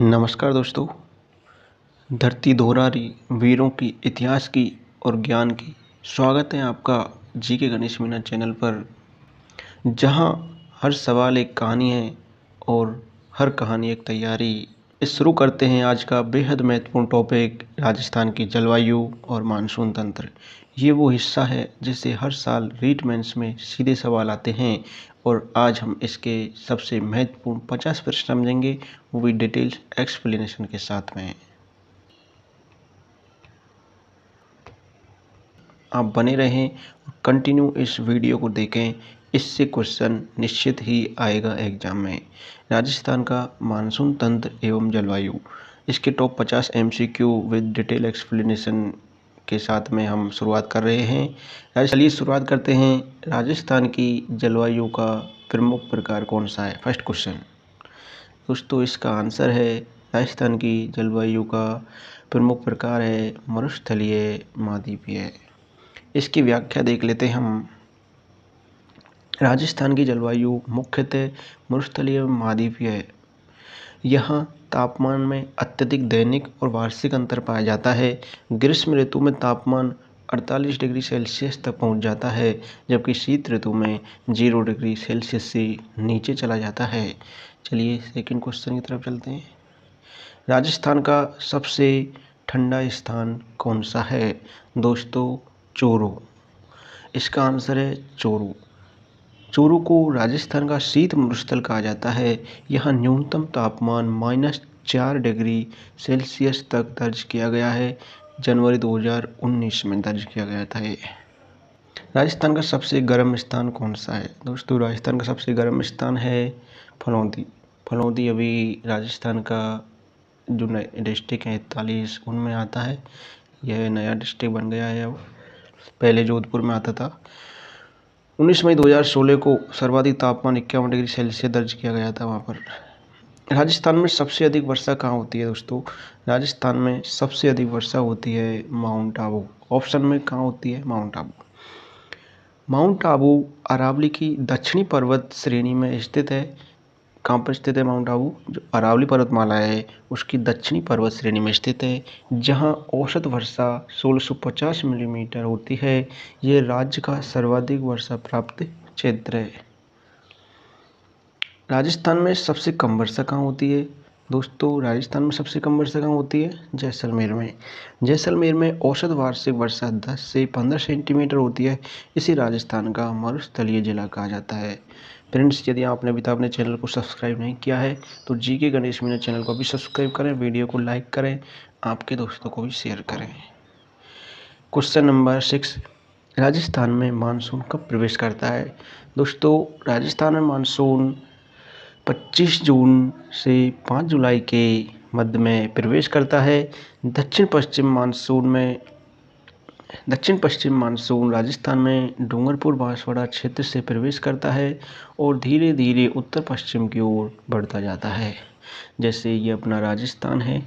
नमस्कार दोस्तों। धरती दोहरा रही वीरों की, इतिहास की और ज्ञान की। स्वागत है आपका जीके गणेश मीना चैनल पर, जहां हर सवाल एक कहानी है और हर कहानी एक तैयारी। इस शुरू करते हैं आज का बेहद महत्वपूर्ण टॉपिक, राजस्थान की जलवायु और मानसून तंत्र। ये वो हिस्सा है जिससे हर साल रीट मेंस में सीधे सवाल आते हैं और आज हम इसके सबसे महत्वपूर्ण 50 प्रश्न समझेंगे, वो भी डिटेल्स एक्सप्लेनेशन के साथ में। आप बने रहें और कंटिन्यू इस वीडियो को देखें, इससे क्वेश्चन निश्चित ही आएगा एग्जाम में। राजस्थान का मानसून तंत्र एवं जलवायु, इसके top 50 MCQ with detail explanation के साथ में हम शुरुआत कर रहे हैं। चलिए शुरुआत करते हैं। राजस्थान की जलवायु का प्रमुख प्रकार कौन सा है? फर्स्ट क्वेश्चन दोस्तों, इसका आंसर है राजस्थान की जलवायु का प्रमुख प्रकार है मरुस्थलीय महाद्वीपीय। इसकी व्याख्या देख लेते हैं हम। राजस्थान की जलवायु मुख्यतः मरुस्थलीय महाद्वीपीय है। यहाँ तापमान में अत्यधिक दैनिक और वार्षिक अंतर पाया जाता है। ग्रीष्म ऋतु में तापमान 48 डिग्री सेल्सियस तक पहुँच जाता है, जबकि शीत ऋतु में 0 डिग्री सेल्सियस से नीचे चला जाता है। चलिए सेकंड क्वेश्चन की तरफ चलते हैं। राजस्थान का सबसे ठंडा स्थान कौन सा है? दोस्तों, चोरू। इसका आंसर है चोरू। चोरू को राजस्थान का शीत मरुस्थल कहा जाता है। यहाँ न्यूनतम तापमान -4 डिग्री सेल्सियस तक दर्ज किया गया है। जनवरी 2019 में दर्ज किया गया था ये। राजस्थान का सबसे गर्म स्थान कौन सा है? दोस्तों, राजस्थान का सबसे गर्म स्थान है फलौदी। फलौदी अभी राजस्थान का जो नए डिस्ट्रिक्ट है 41 उनमें आता है। यह नया डिस्ट्रिक्ट बन गया है अब, पहले जोधपुर में आता था। 19 मई 2016 को सर्वाधिक तापमान 51 डिग्री सेल्सियस दर्ज किया गया था वहाँ पर। राजस्थान में सबसे अधिक वर्षा कहाँ होती है? दोस्तों, राजस्थान में सबसे अधिक वर्षा होती है माउंट आबू। ऑप्शन में कहाँ होती है? माउंट आबू। माउंट आबू अरावली की दक्षिणी पर्वत श्रेणी में स्थित है। कहाँ पर स्थित है माउंट आबू? जो अरावली पर्वतमाला है उसकी दक्षिणी पर्वत श्रेणी में स्थित है, जहाँ औसत वर्षा 1650 मिलीमीटर होती है। ये राज्य का सर्वाधिक वर्षा प्राप्त क्षेत्र है। राजस्थान में सबसे कम वर्षा कहाँ होती है? दोस्तों, राजस्थान में सबसे कम वर्षा कहाँ होती है? जैसलमेर में। जैसलमेर में औसत वार्षिक वर्षा 10 से 15 सेंटीमीटर होती है। इसे राजस्थान का मरुस्थलीय जिला कहा जाता है। फ्रेंड्स, यदि आपने अभी तक अपने चैनल को सब्सक्राइब नहीं किया है तो जीके गणेश मीना चैनल को भी सब्सक्राइब करें, वीडियो को लाइक करें, आपके दोस्तों को भी शेयर करें। क्वेश्चन नंबर 6, राजस्थान में मानसून कब प्रवेश करता है? दोस्तों, राजस्थान में मानसून 25 जून से 5 जुलाई के मध्य में प्रवेश करता है। दक्षिण पश्चिम मानसून राजस्थान में डूंगरपुर बांसवाड़ा क्षेत्र से प्रवेश करता है और धीरे धीरे उत्तर पश्चिम की ओर बढ़ता जाता है। जैसे ये अपना राजस्थान है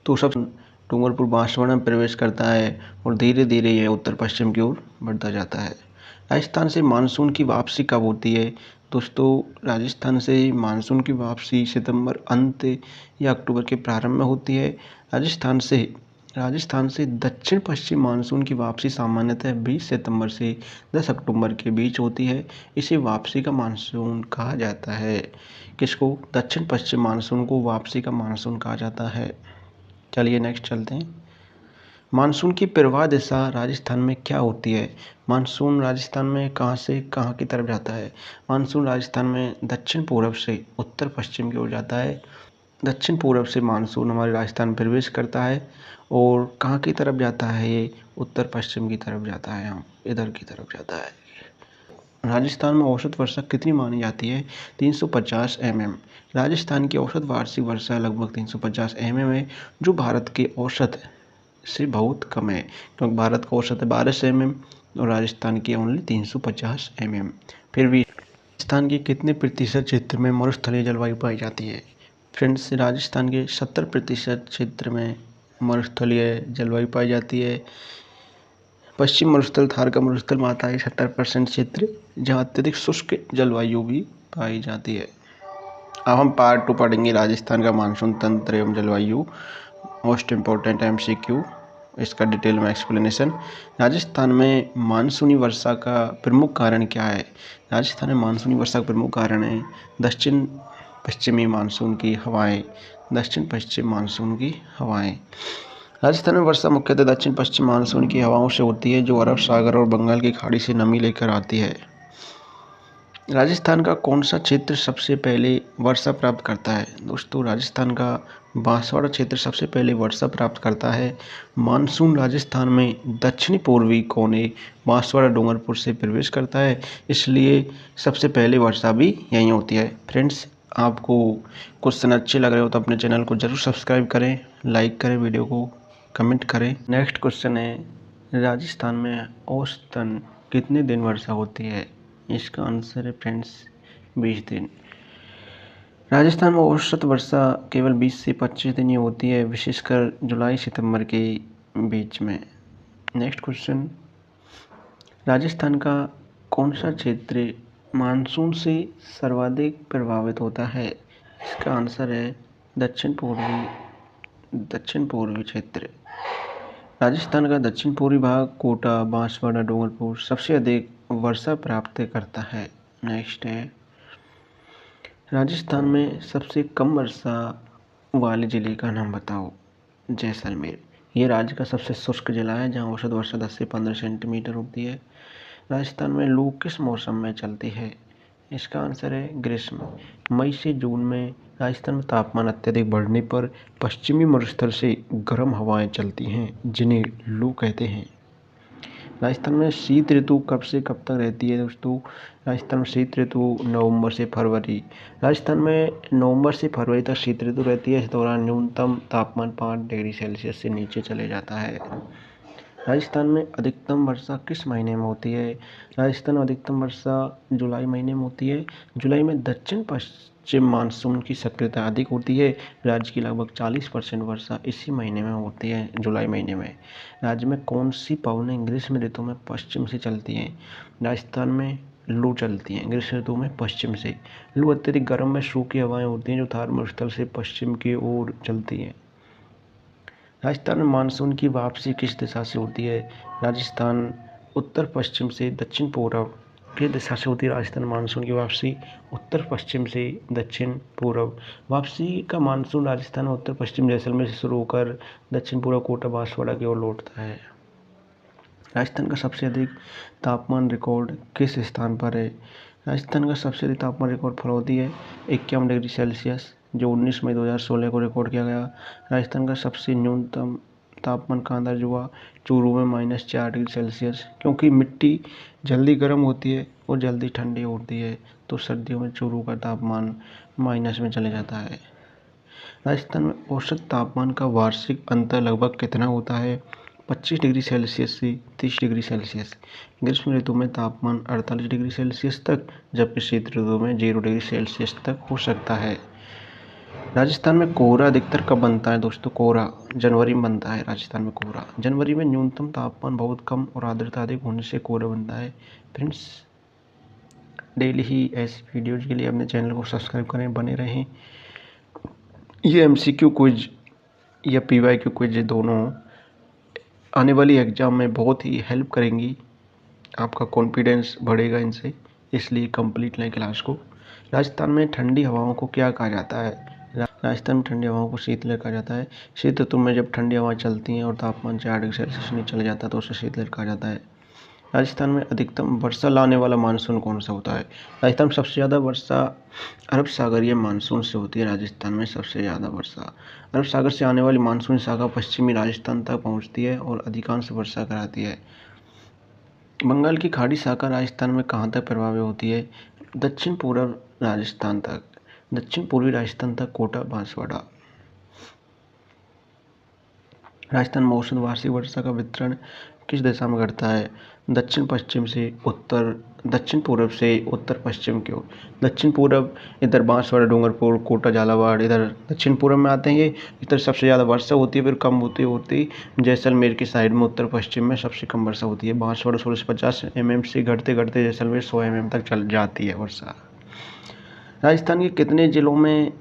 तो सब डूंगरपुर बांसवाड़ा में प्रवेश करता है और धीरे धीरे यह उत्तर पश्चिम की ओर बढ़ता जाता है। राजस्थान से मानसून की वापसी कब होती है? दोस्तों, राजस्थान से मानसून की वापसी सितंबर अंत या अक्टूबर के प्रारंभ में होती है। राजस्थान से दक्षिण पश्चिम मानसून की वापसी सामान्यतः 20 सितंबर से 10 अक्टूबर के बीच होती है। इसे वापसी का मानसून कहा जाता है। किसको? दक्षिण पश्चिम मानसून को वापसी का मानसून कहा जाता है। चलिए नेक्स्ट चलते हैं। मानसून की प्रवाह दिशा राजस्थान में क्या होती है? मानसून राजस्थान में कहाँ से कहाँ की तरफ जाता है? मानसून राजस्थान में दक्षिण पूर्व से उत्तर पश्चिम की ओर जाता है। दक्षिण पूर्व से मानसून हमारे राजस्थान में प्रवेश करता है और कहाँ की तरफ जाता है? ये उत्तर पश्चिम की तरफ जाता है, हम इधर की तरफ जाता है। राजस्थान में औसत वर्षा कितनी मानी जाती है? 350 mm। राजस्थान की औसत वार्षिक वर्षा लगभग 350 mm है, जो भारत के औसत से बहुत कम है, क्योंकि भारत का औसत है 1200 mm और राजस्थान की ओनली 350 mm। फिर भी राजस्थान के कितने प्रतिशत क्षेत्र में मरुस्थलीय जलवायु पाई जाती है? फ्रेंड्स, राजस्थान के 70% क्षेत्र में मरुस्थलीय जलवायु पाई जाती है। पश्चिम मरुस्थल, थार का मरुस्थल में आता है 70% क्षेत्र, जहाँ अत्यधिक शुष्क जलवायु भी पाई जाती है। अब हम पार्ट 2 पढ़ेंगे राजस्थान का मानसून तंत्र एवं जलवायु, मोस्ट इम्पोर्टेंट MCQ, इसका डिटेल में एक्सप्लेनेशन। राजस्थान में मानसूनी वर्षा का प्रमुख कारण क्या है? राजस्थान में मानसूनी वर्षा का प्रमुख कारण है दक्षिण पश्चिमी मानसून की हवाएं। दक्षिण पश्चिम मानसून की हवाएं। राजस्थान में वर्षा मुख्यतः दक्षिण पश्चिम मानसून की हवाओं से होती है जो अरब सागर और बंगाल की खाड़ी से नमी लेकर आती है। राजस्थान का कौन सा क्षेत्र सबसे पहले वर्षा प्राप्त करता है? दोस्तों, राजस्थान का बांसवाड़ा क्षेत्र सबसे पहले वर्षा प्राप्त करता है। मानसून राजस्थान में दक्षिणी पूर्वी कोने बांसवाड़ा डूंगरपुर से प्रवेश करता है, इसलिए सबसे पहले वर्षा भी यहीं होती है। फ्रेंड्स, आपको क्वेश्चन अच्छे लग रहे हो तो अपने चैनल को जरूर सब्सक्राइब करें, लाइक करें, वीडियो को कमेंट करें। नेक्स्ट क्वेश्चन है, राजस्थान में औसतन कितने दिन वर्षा होती है? इसका आंसर है फ्रेंड्स 20 दिन। राजस्थान में औसत वर्षा केवल 20 से 25 दिन ही होती है, विशेषकर जुलाई सितंबर के बीच में। नेक्स्ट क्वेश्चन, राजस्थान का कौन सा क्षेत्र मानसून से सर्वाधिक प्रभावित होता है? इसका आंसर है दक्षिण पूर्वी क्षेत्र। राजस्थान का दक्षिण पूर्वी भाग कोटा, बांसवाड़ा, डूंगरपुर सबसे अधिक वर्षा प्राप्त करता है। नेक्स्ट है, राजस्थान में सबसे कम वर्षा वाले जिले का नाम बताओ। जैसलमेर। ये राज्य का सबसे शुष्क जिला है जहाँ औसत वर्षा 10 से 15 सेंटीमीटर होती है। राजस्थान में लू किस मौसम में चलती है? इसका आंसर है ग्रीष्म। मई से जून में राजस्थान में तापमान अत्यधिक बढ़ने पर पश्चिमी मरुस्थल से गर्म हवाएं चलती हैं जिन्हें लू कहते हैं। राजस्थान में शीत ऋतु कब से कब तक रहती है? दोस्तों, राजस्थान में शीत ऋतु नवंबर से फरवरी। राजस्थान में नवंबर से फरवरी तक शीत ऋतु रहती है। इस दौरान न्यूनतम तापमान 5 डिग्री सेल्सियस से नीचे चले जाता है। राजस्थान में अधिकतम वर्षा किस महीने में होती है? राजस्थान में अधिकतम वर्षा जुलाई महीने में होती है। जुलाई में दक्षिण पश्चिम मानसून की सक्रियता अधिक होती है। राज्य की लगभग 40% वर्षा इसी महीने में होती है, जुलाई महीने में। राज्य में कौन सी पवनें ग्रीष्म ऋतु में पश्चिम से चलती हैं? राजस्थान में लू चलती हैं ग्रीष्म ऋतु में पश्चिम से। लू अत्यधिक गर्म में सूखी हवाएं होती हैं जो थार मरुस्थल से पश्चिम की ओर चलती हैं। राजस्थान में मानसून की वापसी किस दिशा से होती है? राजस्थान उत्तर पश्चिम से दक्षिण पूर्व की दिशा से होती है। राजस्थान मानसून की वापसी उत्तर पश्चिम से दक्षिण पूर्व। वापसी का मानसून राजस्थान में उत्तर पश्चिम जैसलमेर से शुरू होकर दक्षिण पूर्व कोटा बांसवाड़ा की ओर लौटता है। राजस्थान का सबसे अधिक तापमान रिकॉर्ड किस स्थान पर है? राजस्थान का सबसे अधिक तापमान रिकॉर्ड फलौदी है 51 डिग्री सेल्सियस, जो 19 मई 2016 को रिकॉर्ड किया गया। राजस्थान का सबसे न्यूनतम तापमान कहाँ दर्ज हुआ? चूरू में -4 डिग्री सेल्सियस। क्योंकि मिट्टी जल्दी गर्म होती है और जल्दी ठंडी होती है, तो सर्दियों में चूरू का तापमान माइनस में चले जाता है। राजस्थान में औसत तापमान का वार्षिक अंतर लगभग कितना होता है? 25 डिग्री सेल्सियस से 30 डिग्री सेल्सियस। ग्रीष्म ऋतु में तापमान 48 डिग्री सेल्सियस तक, जबकि शीत ऋतु में 0 डिग्री सेल्सियस तक हो सकता है। राजस्थान में कोहरा अधिकतर कब बनता है? दोस्तों, कोहरा जनवरी में बनता है। राजस्थान में कोहरा जनवरी में न्यूनतम तापमान बहुत कम और आर्द्रता अधिक होने से कोहरा बनता है। फ्रेंड्स, डेली ही ऐसी वीडियोज़ के लिए अपने चैनल को सब्सक्राइब करें, बने रहें। ये MCQ क्विज या PYQ क्विज दोनों आने वाली एग्ज़ाम में बहुत ही हेल्प करेंगी। आपका कॉन्फिडेंस बढ़ेगा इनसे, इसलिए कंप्लीट लें क्लास को। राजस्थान में ठंडी हवाओं को क्या कहा जाता है? राजस्थान में ठंडी हवाओं को शीतलहर कहा जाता है। शीत ऋतु में जब ठंडी हवाएं चलती हैं और तापमान 4 डिग्री सेल्सियस नीचे चले जाता है तो उसे शीतलहर कहा जाता है। राजस्थान में अधिकतम वर्षा लाने वाला मानसून कौन सा होता है? राजस्थान में सबसे ज़्यादा वर्षा अरब सागरीय मानसून से होती है। राजस्थान में सबसे ज़्यादा वर्षा अरब सागर से आने वाली मानसून शाखा पश्चिमी राजस्थान तक पहुंचती है और अधिकांश वर्षा कराती है। बंगाल की खाड़ी शाखा राजस्थान में कहाँ तक प्रभावित होती है? दक्षिण पूर्व राजस्थान तक, दक्षिण पूर्वी राजस्थान तक, कोटा बांसवाड़ा। राजस्थान में औसत वार्षिक वर्षा का वितरण किस दिशा में घटता है? दक्षिण पश्चिम से उत्तर, दक्षिण पूर्व से उत्तर पश्चिम की ओर। दक्षिण पूर्व इधर बांसवाड़ा, डूंगरपुर, कोटा, झालावाड़ इधर दक्षिण पूर्व में आते हैं। ये इधर सबसे ज़्यादा वर्षा होती है, फिर कम होती जैसलमेर की साइड में उत्तर पश्चिम में सबसे कम वर्षा होती है। बांसवाड़ा 16 से 50 mm से घटते घटते जैसलमेर 100 mm तक चल जाती है वर्षा। राजस्थान के कितने जिलों में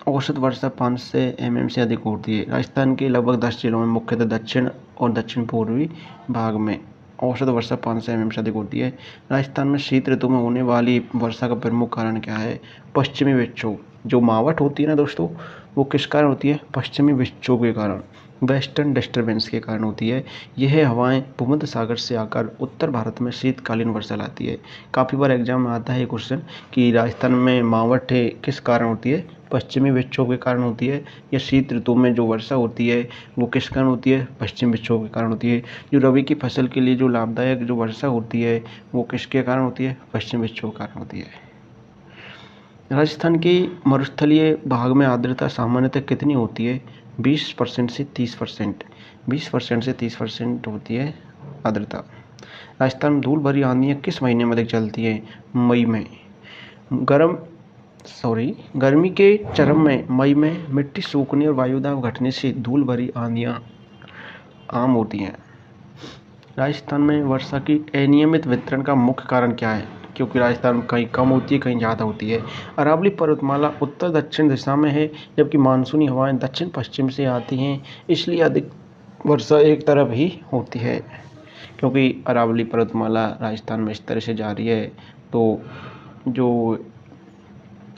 औसत वर्षा 500 mm से अधिक होती है? राजस्थान के लगभग 10 जिलों में, मुख्यतः दक्षिण और दक्षिण पूर्वी भाग में औसत वर्षा 500 mm से अधिक होती है। राजस्थान में शीत ऋतु में होने वाली वर्षा का प्रमुख कारण क्या है? पश्चिमी विक्षोभ। जो मावठ होती है ना दोस्तों, वो किस कारण होती है? पश्चिमी विक्षोभ के कारण, वेस्टर्न डिस्टर्बेंस के कारण होती है। यह हवाएं भूमध्य सागर से आकर उत्तर भारत में शीतकालीन वर्षा लाती है। काफ़ी बार एग्जाम में आता है ये क्वेश्चन कि राजस्थान में मावठ किस कारण होती है? पश्चिमी विक्षोभ के कारण होती है। या शीत ऋतु में जो वर्षा होती है वो किस कारण होती है? पश्चिमी विक्षोभ के कारण होती है। जो रबी की फसल के लिए जो लाभदायक जो वर्षा होती है वो किसके कारण होती है? पश्चिमी विक्षोभ के कारण होती है। राजस्थान की मरुस्थलीय भाग में आर्द्रता सामान्यतः कितनी होती है? 20% से 30%। 20% से 30% होती है आर्द्रता। राजस्थान में धूल भरी आंधियाँ किस महीने में अधिक चलती हैं? मई में। गर्मी के चरम में मई में मिट्टी सूखने और वायुदाब घटने से धूल भरी आंधियाँ आम होती हैं। राजस्थान में वर्षा की अनियमित वितरण का मुख्य कारण क्या है? क्योंकि राजस्थान में कहीं कम होती है, कहीं ज़्यादा होती है। अरावली पर्वतमाला उत्तर दक्षिण दिशा में है, जबकि मानसूनी हवाएं दक्षिण पश्चिम से आती हैं, इसलिए अधिक वर्षा एक तरफ ही होती है। क्योंकि अरावली पर्वतमाला राजस्थान में इस तरह से जा रही है, तो जो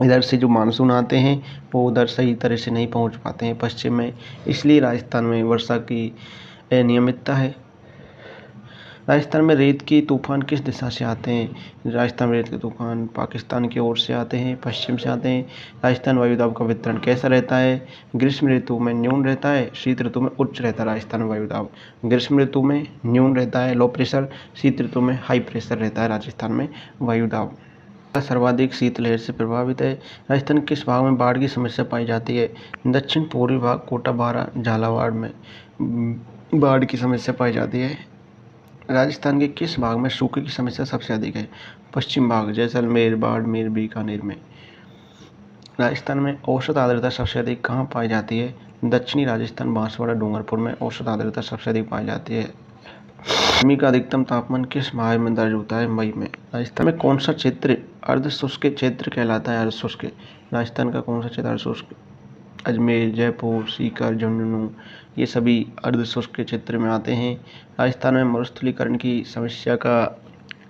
इधर से जो मानसून आते हैं वो उधर सही तरह से नहीं पहुंच पाते हैं पश्चिम में, इसलिए राजस्थान में वर्षा की अनियमितता है। राजस्थान में रेत की तूफान किस दिशा से आते हैं? राजस्थान में रेत के तूफान पाकिस्तान की ओर से आते हैं, पश्चिम से आते हैं। राजस्थान वायुदाब का वितरण कैसा रहता है? ग्रीष्म ऋतु में न्यून रहता है, शीत ऋतु में उच्च रहता है राजस्थान में वायुदाब। ग्रीष्म ऋतु में न्यून रहता है, लो प्रेशर, शीत ऋतु में हाई प्रेशर रहता है राजस्थान में वायुदाब। सर्वाधिक शीतलहर से प्रभावित है। राजस्थान के किस भाग में बाढ़ की समस्या पाई जाती है? दक्षिण पूर्वी भाग, कोटा, बारा, झालावाड़ में बाढ़ की समस्या पाई जाती है। राजस्थान के किस भाग में सूखे की समस्या सबसे अधिक है? पश्चिम भाग, जैसलमेर, बाड़मेर, बीकानेर में। राजस्थान में औसत आर्द्रता सबसे अधिक कहाँ पाई जाती है? दक्षिणी राजस्थान, बांसवाड़ा, डूंगरपुर में औसत आर्द्रता सबसे अधिक पाई जाती है। गर्मी का अधिकतम तापमान किस माह में दर्ज होता है? मई में। राजस्थान में कौन सा क्षेत्र अर्धशुष्क क्षेत्र कहलाता है? अर्धशुष्क। राजस्थान का कौन सा क्षेत्र अर्धशुष्क? अजमेर, जयपुर, सीकर, झुंझुनू, ये सभी अर्धशुष्क क्षेत्र में आते हैं। राजस्थान में मरुस्थलीकरण की समस्या का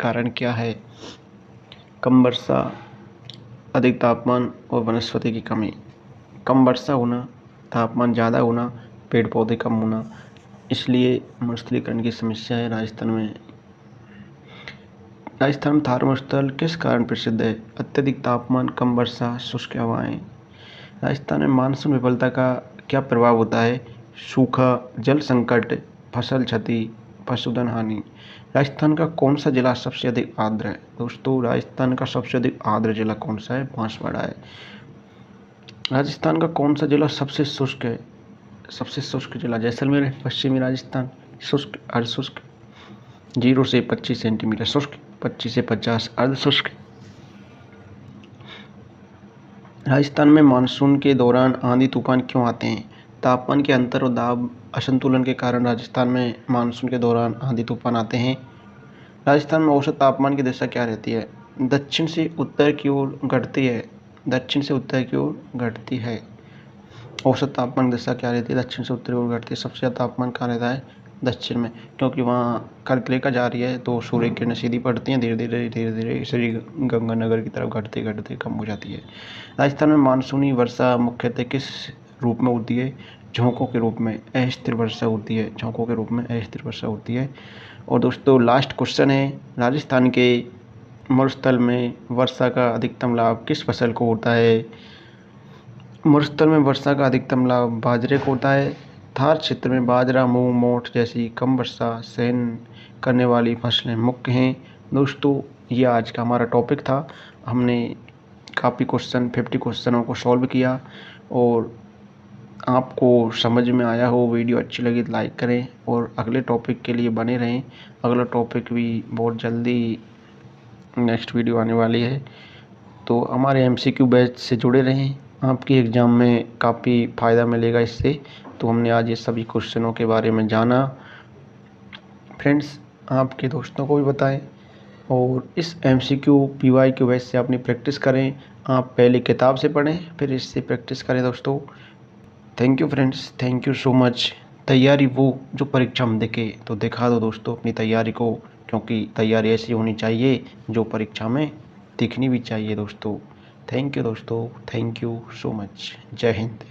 कारण क्या है? कम वर्षा, अधिक तापमान और वनस्पति की कमी। कम वर्षा होना, तापमान ज़्यादा होना, पेड़ पौधे कम होना, इसलिए मरुस्थलीकरण की समस्या है राजस्थान में। राजस्थान में थार मरुस्थल किस कारण प्रसिद्ध है? अत्यधिक तापमान, कम वर्षा, शुष्क हवाएं। राजस्थान में मानसून विफलता का क्या प्रभाव होता है? सूखा, जल संकट, फसल क्षति, पशुधन हानि। राजस्थान का कौन सा जिला सबसे अधिक आर्द्र है? दोस्तों, राजस्थान का सबसे अधिक आर्द्र जिला कौन सा है? बांसवाड़ा है। राजस्थान का कौन सा जिला सबसे शुष्क है? सबसे शुष्क जिला जैसलमेर है। पश्चिमी राजस्थान शुष्क, अर्धशुष्क। 0 से 25 सेंटीमीटर शुष्क, 25 से 50 अर्धशुष्क। राजस्थान में मानसून के दौरान आंधी तूफान क्यों आते हैं? तापमान के अंतर और दाब असंतुलन के कारण राजस्थान में मानसून के दौरान आंधी तूफान आते हैं। राजस्थान में औसत तापमान की दिशा क्या रहती है? दक्षिण से उत्तर की ओर घटती है। दक्षिण से उत्तर की ओर घटती है। औसत तापमान दिशा क्या रहती है? दक्षिण से उत्तर की ओर घटती है। सबसे ज़्यादा तापमान कहाँ रहता है? दक्षिण में, क्योंकि वहाँ कर्क जा रही है तो सूर्य किरणें सीधी पड़ती हैं, धीरे धीरे श्री गंगानगर की तरफ घटते घटते कम हो जाती है। राजस्थान में मानसूनी वर्षा मुख्यतः किस रूप में होती है? झोंकों के रूप में अस्थिर वर्षा होती है। झोंकों के रूप में अस्थिर वर्षा होती है। और दोस्तों, लास्ट क्वेश्चन है, राजस्थान के मरुस्थल में वर्षा का अधिकतम लाभ किस फसल को होता है? मरुस्थल में वर्षा का अधिकतम लाभ बाजरे को होता है। थार क्षेत्र में बाजरा, मूंग, मोठ जैसी कम वर्षा सहन करने वाली फसलें मुख्य हैं। दोस्तों, ये आज का हमारा टॉपिक था। हमने काफ़ी 50 क्वेश्चनों को सॉल्व किया, और आपको समझ में आया हो, वीडियो अच्छी लगी तो लाइक करें और अगले टॉपिक के लिए बने रहें। अगला टॉपिक भी बहुत जल्दी नेक्स्ट वीडियो आने वाली है, तो हमारे MCQ बैच से जुड़े रहें। आपके एग्ज़ाम में काफ़ी फ़ायदा मिलेगा इससे। तो हमने आज ये सभी क्वेश्चनों के बारे में जाना। फ्रेंड्स, आपके दोस्तों को भी बताएं और इस MCQ PYQ बैच से अपनी प्रैक्टिस करें। आप पहले किताब से पढ़ें, फिर इससे प्रैक्टिस करें दोस्तों। Thank you friends, thank you so much. तैयारी वो जो परीक्षा में दिखे तो दिखा दो दोस्तों अपनी तैयारी को, क्योंकि तैयारी ऐसी होनी चाहिए जो परीक्षा में दिखनी भी चाहिए दोस्तों। थैंक यू दोस्तों, थैंक यू सो मच। जय हिंद।